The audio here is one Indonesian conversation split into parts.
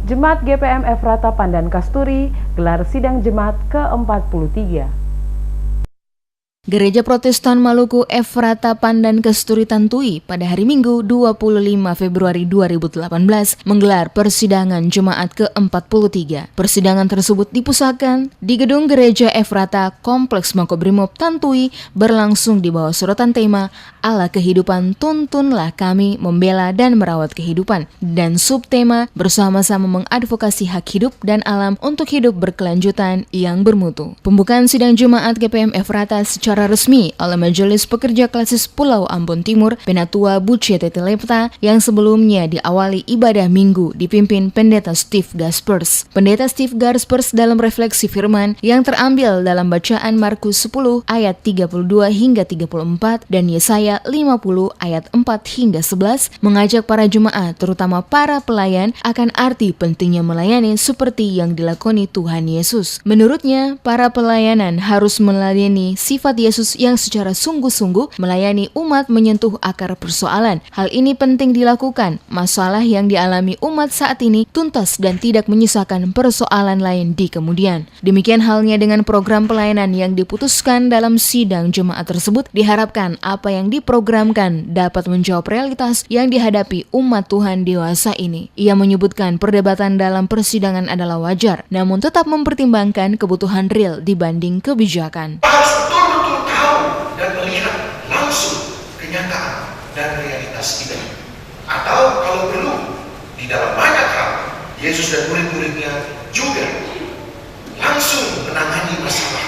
Jemaat GPM Efrata Pandan Kasturi gelar sidang jemaat ke-43. Gereja Protestan Maluku Efrata Pandan Kasturi Tantui pada hari Minggu 25 Februari 2018 menggelar persidangan jemaat ke-43. Persidangan tersebut dipusatkan di Gedung Gereja Efrata Kompleks Makobrimob Tantui berlangsung di bawah sorotan tema Allah Kehidupan, Tuntunlah Kami Membela dan Merawat Kehidupan, dan subtema bersama-sama mengadvokasi hak hidup dan alam untuk hidup berkelanjutan yang bermutu. Pembukaan sidang jemaat GPM Efrata secara resmi oleh Majelis Pekerja Klasis Pulau Ambon Timur Penatua Buce Tete Lepta yang sebelumnya diawali ibadah minggu dipimpin Pendeta Steve Gaspers. Pendeta Steve Gaspers dalam refleksi firman yang terambil dalam bacaan Markus 10 ayat 32 hingga 34 dan Yesaya 50 ayat 4 hingga 11 mengajak para jemaat terutama para pelayan akan arti pentingnya melayani seperti yang dilakoni Tuhan Yesus. Menurutnya, para pelayanan harus melayani sifat Yesus yang secara sungguh-sungguh melayani umat menyentuh akar persoalan. Hal ini penting dilakukan. Masalah yang dialami umat saat ini tuntas dan tidak menyisakan persoalan lain di kemudian. Demikian halnya dengan program pelayanan yang diputuskan dalam sidang jemaat tersebut. Diharapkan apa yang diprogramkan dapat menjawab realitas yang dihadapi umat Tuhan dewasa ini. Ia menyebutkan perdebatan dalam persidangan adalah wajar, namun tetap mempertimbangkan kebutuhan real dibanding kebijakan. Harus betul-betul tahu dan melihat langsung kenyataan dan realitas kita. Atau kalau perlu, di dalam banyak hal, Yesus dan murid-muridnya juga langsung menangani masalah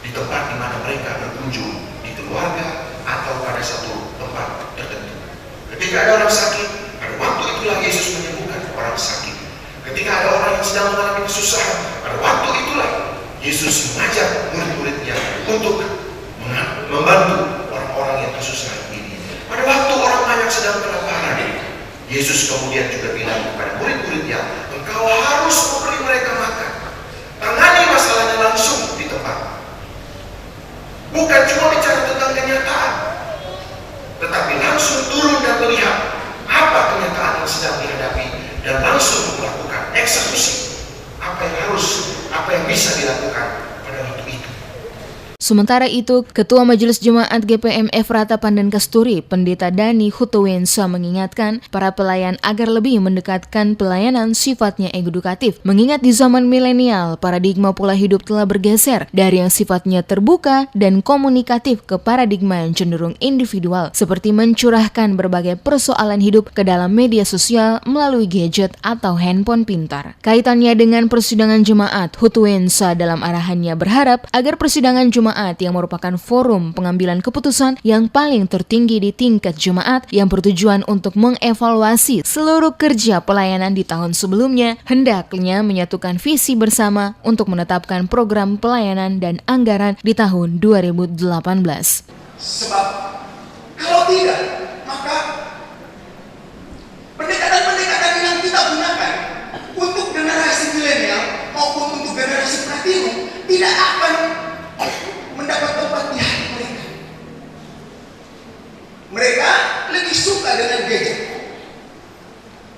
di tempat di mana mereka berkunjung, di keluarga atau pada satu tempat tertentu. Ketika ada orang sakit, pada waktu itulah Yesus menyembuhkan orang sakit. Ketika ada orang yang sedang mengalami kesusahan, pada waktu itulah Yesus mengajak murid-muridnya untuk membantu orang-orang yang kesusahan ini. Pada waktu orang banyak sedang kelaparan, Yesus kemudian juga bilang kepada murid-muridnya, engkau harus memberi mereka makan. Tangani masalahnya langsung di tempat. Bukan cuma bicara tentang kenyataan, tetapi langsung turun dan melihat apa kenyataan yang sedang dihadapi dan langsung melakukan eksekusi apa yang bisa dilakukan pada waktu itu. Sementara itu, Ketua Majelis Jemaat GPM Efrata Pandan Kasturi, Pendeta Dani Hutowensa mengingatkan para pelayan agar lebih mendekatkan pelayanan sifatnya edukatif. Mengingat di zaman milenial, paradigma pola hidup telah bergeser dari yang sifatnya terbuka dan komunikatif ke paradigma yang cenderung individual, seperti mencurahkan berbagai persoalan hidup ke dalam media sosial melalui gadget atau handphone pintar. Kaitannya dengan persidangan jemaat, Hutowensa dalam arahannya berharap agar persidangan jemaat yang merupakan forum pengambilan keputusan yang paling tertinggi di tingkat jemaat yang bertujuan untuk mengevaluasi seluruh kerja pelayanan di tahun sebelumnya, hendaknya menyatukan visi bersama untuk menetapkan program pelayanan dan anggaran di tahun 2018. Sebab kalau tidak, maka pendekatan-pendekatan yang kita gunakan untuk generasi milenial maupun untuk generasi platinum tidak akan mendapat tempat di hati mereka. Mereka lebih suka dengan gadget.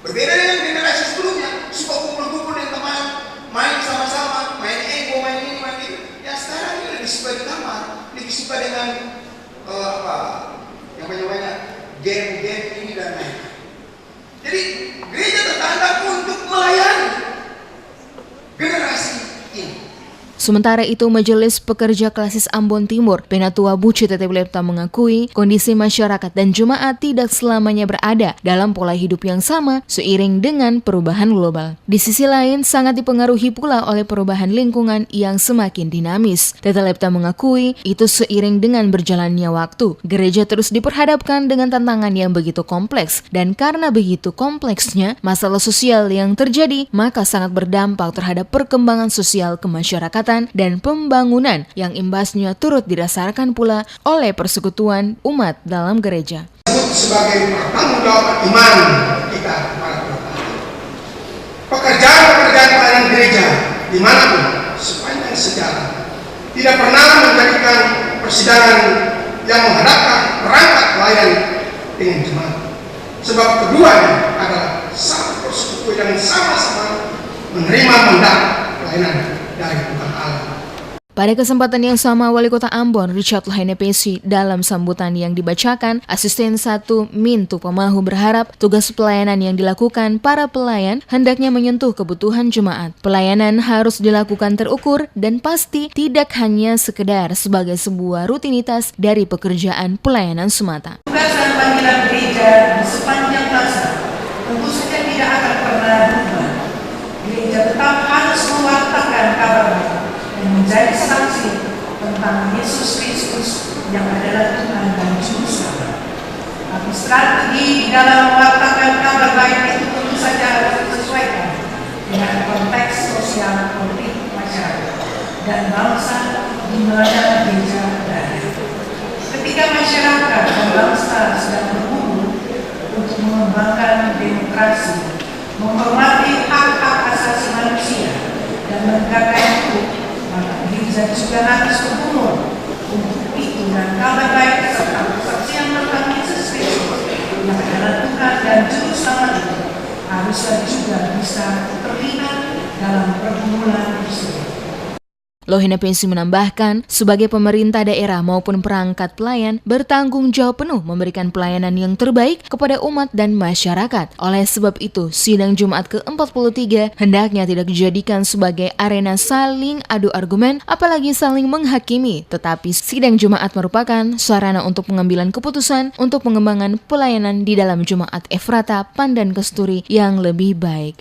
Berbeda dengan generasi sebelumnya, suka kumpul-kumpul dengan teman, main sama-sama, main ego, main ini, main itu. Yang sekarang ini lebih suka di kamar, lebih suka dengan yang banyak-banyak game-game ini dan lain. Jadi gereja tertanda untuk melayani generasi ini. Sementara itu, Majelis Pekerja Klasis Ambon Timur, Penatua Buce Tete Lepta mengakui kondisi masyarakat dan jemaat tidak selamanya berada dalam pola hidup yang sama seiring dengan perubahan global. Di sisi lain, sangat dipengaruhi pula oleh perubahan lingkungan yang semakin dinamis. Tete Lepta mengakui itu seiring dengan berjalannya waktu. Gereja terus diperhadapkan dengan tantangan yang begitu kompleks, dan karena begitu kompleksnya masalah sosial yang terjadi, maka sangat berdampak terhadap perkembangan sosial kemasyarakatan dan pembangunan yang imbasnya turut dirasakan pula oleh persekutuan umat dalam gereja. Sebagai tanggung jawab iman kita para pekerjaan-pekerjaan pelayanan gereja dimanapun sepanjang sejarah tidak pernah menjadikan persidangan yang menghadapkan perangkat pelayan dengan jemaat. Sebab keduanya adalah satu persekutuan yang sama-sama menerima mandat pelayanan dari Tuhan Allah. Pada kesempatan yang sama, Wali Kota Ambon Richard Lahaina Pesi dalam sambutan yang dibacakan, Asisten 1 Mintu Pemahu berharap tugas pelayanan yang dilakukan para pelayan hendaknya menyentuh kebutuhan jemaat. Pelayanan harus dilakukan terukur dan pasti, tidak hanya sekedar sebagai sebuah rutinitas dari pekerjaan pelayanan semata. Tugas dan panggilan gereja di sepanjang masa tentu saja tidak akan pernah berubah. Gereja tetap harus mewartakan kabar baik dan menjadi saksi tentang Yesus Kristus yang adalah Tuhan dan Juru Selamat. Tapi strategi di dalam mewartakan kabar baik itu tentu saja harus disesuaikan dengan konteks sosial politik masyarakat dan bangsa di mana gereja berada. Ketika masyarakat dan bangsa sedang bergumul untuk mengembangkan demokrasi, menghormati hak-hak asasi manusia, dan menegakkan hukum, maka gereja juga harus bergumul untuk itu, dan kabar baik serta kesaksian tentang Yesus Kristus yang adalah Tuhan dan Juru Selamat itu haruslah juga bisa terlihat dalam pergumulan tersebut. Lahaina Pesi menambahkan, sebagai pemerintah daerah maupun perangkat pelayan bertanggung jawab penuh memberikan pelayanan yang terbaik kepada umat dan masyarakat. Oleh sebab itu, sidang Jumat ke-43 hendaknya tidak dijadikan sebagai arena saling adu argumen, apalagi saling menghakimi, tetapi sidang Jumat merupakan sarana untuk pengambilan keputusan untuk pengembangan pelayanan di dalam Jemaat Efrata Pandan Kasturi yang lebih baik.